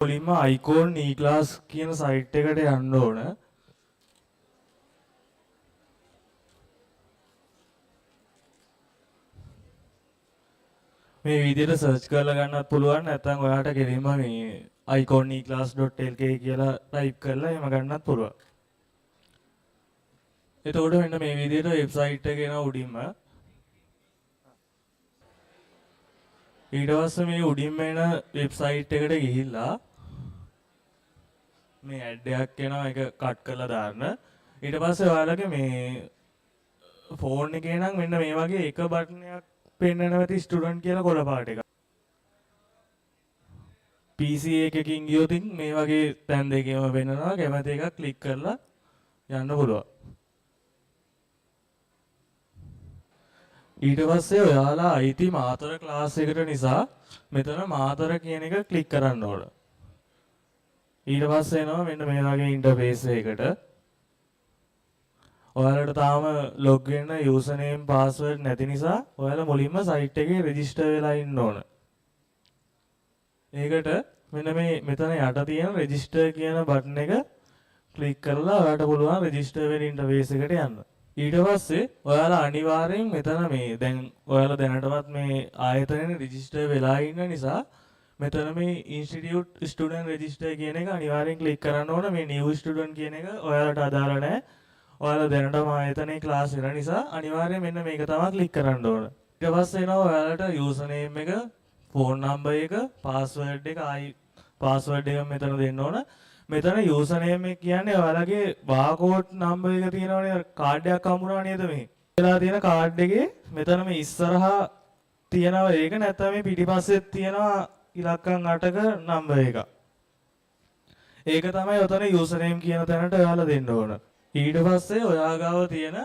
මුලින්ම icon e-class කියන site එකට යන්න ඕන. මේ විදිහට search කරලා ගන්නත් පුළුවන් නැත්නම් ඔයාලට කෙලින්ම මේ icon.eclass.lk කියලා type කරලා එහෙම ගන්නත් පුළුවන්. එතකොට මෙන්න මේ විදිහට website එක එනවා උඩින්ම. ඊට පස්සේ මේ උඩින්ම එන website එකට ගිහිල්ලා මේ ඇඩ් එකක් එනවා ඒක කට් කරලා දාන්න. ඊට පස්සේ ඔයාලගේ මේ ෆෝන් එකේ නම් මෙන්න මේ වගේ එක බටන් එකක් පෙන්වන්න නැති ස්ටුඩන්ට් කියලා කොළ පාට එකක්. PC එකකින් ගියොත් මේ වගේ තැන් දෙකේම වෙන්නනවා කැමති එකක් ක්ලික් කරලා යන්න පුළුවන්. ඊට පස්සේ ඔයාලා IT මාතර ක්ලාස් එකට නිසා මෙතන මාතර කියන එක ක්ලික් කරන්න ඕන. ඊට පස්සේ එනවා මෙන්න මේ වගේ ඉන්ටර්ෆේස් එකකට. ඔයාලට තාම log වෙන්න username password නැති නිසා ඔයාලා මුලින්ම site එකේ register වෙලා ඉන්න ඕන. ඒකට මෙන්න මේ මෙතන යට තියෙන register කියන බටන් එක ක්ලික් කරලා ඔයාලට පුළුවන් register වෙන ඉන්ටර්ෆේස් එකට යන්න. ඊට පස්සේ ඔයාලා අනිවාර්යෙන් මෙතන මේ දැන් ඔයාලා දැනටමත් මේ ආයතනයේ register වෙලා ඉන්න නිසා මෙතන මේ institute student register කියන එක අනිවාර්යෙන් ක්ලික් කරන්න ඕන. මේ new student කියන එක ඔයාලට අදාළ නැහැ. ඔයාලා දැනටම ආයතනයේ ක්ලාස් වෙන නිසා අනිවාර්යයෙන් මෙන්න මේක තමයි ක්ලික් කරන්න ඕන. ඊට පස්සේ එනවා ඔයාලට username එක, phone number එක, password එක password එක මෙතන දෙන්න ඕන. මෙතන username එක කියන්නේ ඔයාලගේ barcode number එක තියෙනවනේ කාඩ් එකක් හම්බුනා නේද මේ. වෙලා තියෙන කාඩ් එකේ මෙතන මේ ඉස්සරහා තියෙනවා ඒක නැත්නම් මේ පිටිපස්සෙත් තියෙනවා ඉලක්කම් 8ක number එක. ඒක තමයි ඔතන username කියන තැනට ඔයාලා දෙන්න ඕන. ඊට පස්සේ ඔයා ගාව තියෙන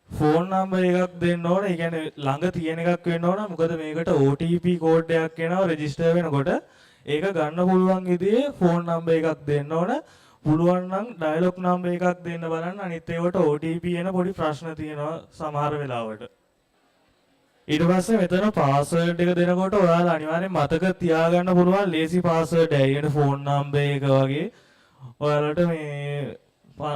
ෆෝන් නම්බර් එකක් දෙන්න ඕන. ඒ කියන්නේ ළඟ තියෙන එකක් වෙන්න ඕන. මොකද මේකට OTP කෝඩ් එකක් එනවා රෙජිස්ටර් වෙනකොට. ඒක ගන්න පුළුවන් විදිහේ ෆෝන් නම්බර් එකක් දෙන්න ඕන. පුළුවන් නම් ඩයලොග් නම්බර් එකක් දෙන්න බලන්න. අනිත් ඒවට OTP එන පොඩි ප්‍රශ්න තියෙනවා සමහර වෙලාවට. ඊට පස්සේ මෙතන පාස්වර්ඩ් එක දෙනකොට ඔයාලා අනිවාර්යෙන් මතක තියාගන්න පුළුවන් ලේසි පාස්වර්ඩ් එකයි. ඒ කියන්නේ ෆෝන් නම්බර් එක වගේ ඔයාලට මේ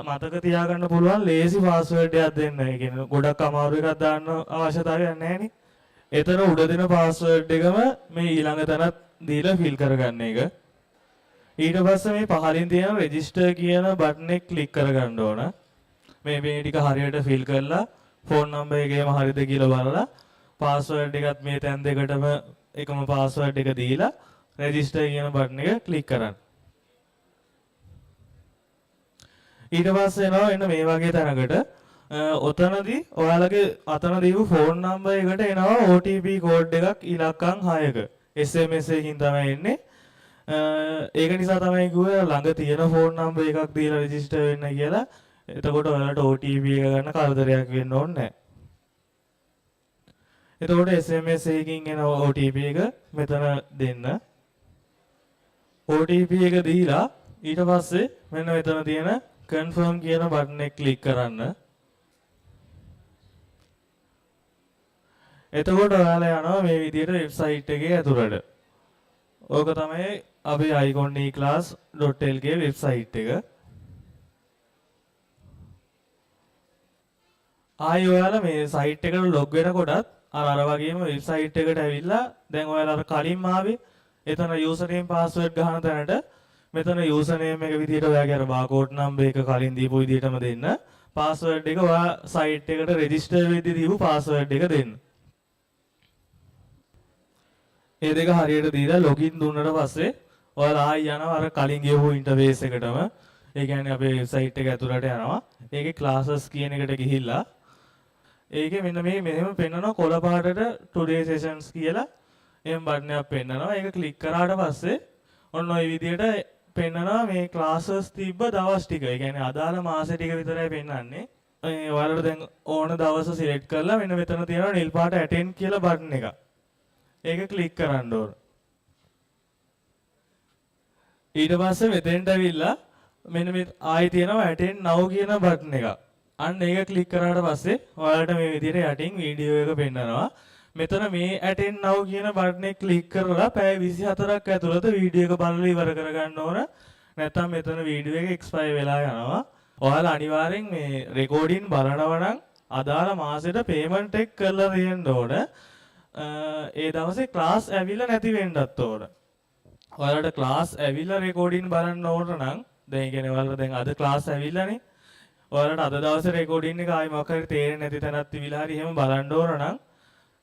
මතක තියාගන්න පුළුවන් ලේසි පාස්වර්ඩ් එකක් දෙන්න. ඒ කියන්නේ ගොඩක් අමාරු එකක් දාන්න අවශ්‍යතාවයක් නැහැ නේ. එතන උඩ දෙන පාස්වර්ඩ් එකම මේ ඊළඟ තැනත් දීලා ෆිල් කරගන්න එක. ඊට පස්සේ මේ පහලින් තියෙන රෙජිස්ටර් කියන බටන් එක ක්ලික් කරගන්න ඕන. මේ ටික හරියට ෆිල් කරලා ෆෝන් නම්බර් එකේම හරියද කියලා බලලා පාස්වර්ඩ් එකත් මේ තැන් දෙකටම එකම පාස්වර්ඩ් එක දීලා රෙජිස්ටර් කියන බටන් එක ක්ලික් කරන්න. ඊට පස්සේ එනවා එන්න මේ වගේ තැනකට ඔතනදී ඔයාලගේ අතන දීපු ෆෝන් නම්බර් එකට එනවා OTP කෝඩ් එකක් ඉලක්කම් 6ක SMS එකකින් තමයි එන්නේ. ඒක නිසා තමයි කිව්වේ ළඟ තියෙන ෆෝන් නම්බර් එකක් දීලා රෙජිස්ටර් වෙන්න කියලා. එතකොට ඔයාලට OTP එක ගන්න කරදරයක් වෙන්න ඕනේ නැහැ. එතකොට SMS එකකින් එන OTP එක මෙතන දෙන්න. OTP එක දීලා ඊට පස්සේ මෙන්න මෙතන තියෙන confirm කියන බටන් එක ක්ලික් කරන්න. එතකොට ඔයාලා යනවා මේ විදිහට වෙබ්සයිට් එකේ ඇතුළට. ඕක තමයි අපේ icon.eclass.lk වෙබ්සයිට් එක. ආයි ඔයාලා මේ සයිට් එකට ලොග් වෙනකොටත් අර වගේම වෙබ්සයිට් එකට ඇවිල්ලා දැන් ඔයාලා අර කලින්ම ආවේ එතන username password ගහන තැනට මෙතන username එක විදිහට ඔයාගේ අර barcode number එක කලින් දීපු විදිහටම දෙන්න. password එක ඔයා site එකට register වෙද්දී දීපු password එක දෙන්න. මේ දෙක හරියට දීලා login දුන්නට පස්සේ ඔයාලා ආයි යනවා අර කලින් ගියපු interface එකටම. ඒ කියන්නේ අපේ site එක ඇතුළට යනවා. ඒකේ classes කියන එකට ගිහිල්ලා ඒකේ මෙන්න මේ මෙහෙම පෙන්නනවා කොළ පාටට today sessions කියලා එම් බටන් එකක් පෙන්නනවා. ඒක ක්ලික් කරාට පස්සේ ඔන්න ඔය විදිහට පෙන්නනවා මේ ක්ලාසස් තිබ්බ දවස් ටික. ඒ කියන්නේ අදාළ මාසෙ ටික විතරයි පෙන්නන්නේ. ඔයාලට දැන් ඕන දවස සිලෙක්ට් කරලා මෙන්න මෙතන තියෙනවා නිල් පාට attend කියලා බටන් එක. ඒක ක්ලික් කරන්න ඕන. ඊට පස්සේ මෙතෙන්ට ඇවිල්ලා මෙන්න මේ ආයි තියෙනවා attend now කියන බටන් එක. අන්න ඒක ක්ලික් කරාට පස්සේ ඔයාලට මේ විදිහට යටින් වීඩියෝ එක පෙන්නනවා. මෙතන මේ attend now කියන බටන් එක ක්ලික් කරලා පැය 24ක් ඇතුළත වීඩියෝ එක බලලා ඉවර කරගන්න ඕන. නැත්නම් මෙතන වීඩියෝ එක එක්ස්පයර් වෙලා යනවා. ඔයාලා අනිවාර්යෙන් මේ රෙකෝඩින් බලනවා නම් අදාළ මාසෙට පේමන්ට් එක කරලා දෙන්න ඕන. ඒ දවසේ ක්ලාස් ඇවිල්ලා නැති වෙන්නත් ඕන. ඔයාලට ක්ලාස් ඇවිල්ලා රෙකෝඩින් බලන්න ඕන නම් දැන් කියන්නේ ඔයාලට දැන් අද ක්ලාස් ඇවිල්ලානේ. ඔයාලට අද දවසේ රෙකෝඩින් එක ආයි මොකක් හරි තේරෙන්නේ නැති තැනක් තිබිලා හරි එහෙම බලන්න ඕන නම්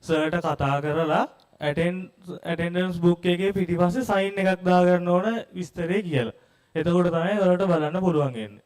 සර්ට කතා කරලා ඇටෙන්ඩන්ස් බුක් එකේ පිටිපස්සේ සයින් එකක් දාගන්න ඕන විස්තරේ කියලා. එතකොට තමයි ඔයාලට බලන්න පුළුවන් වෙන්නේ.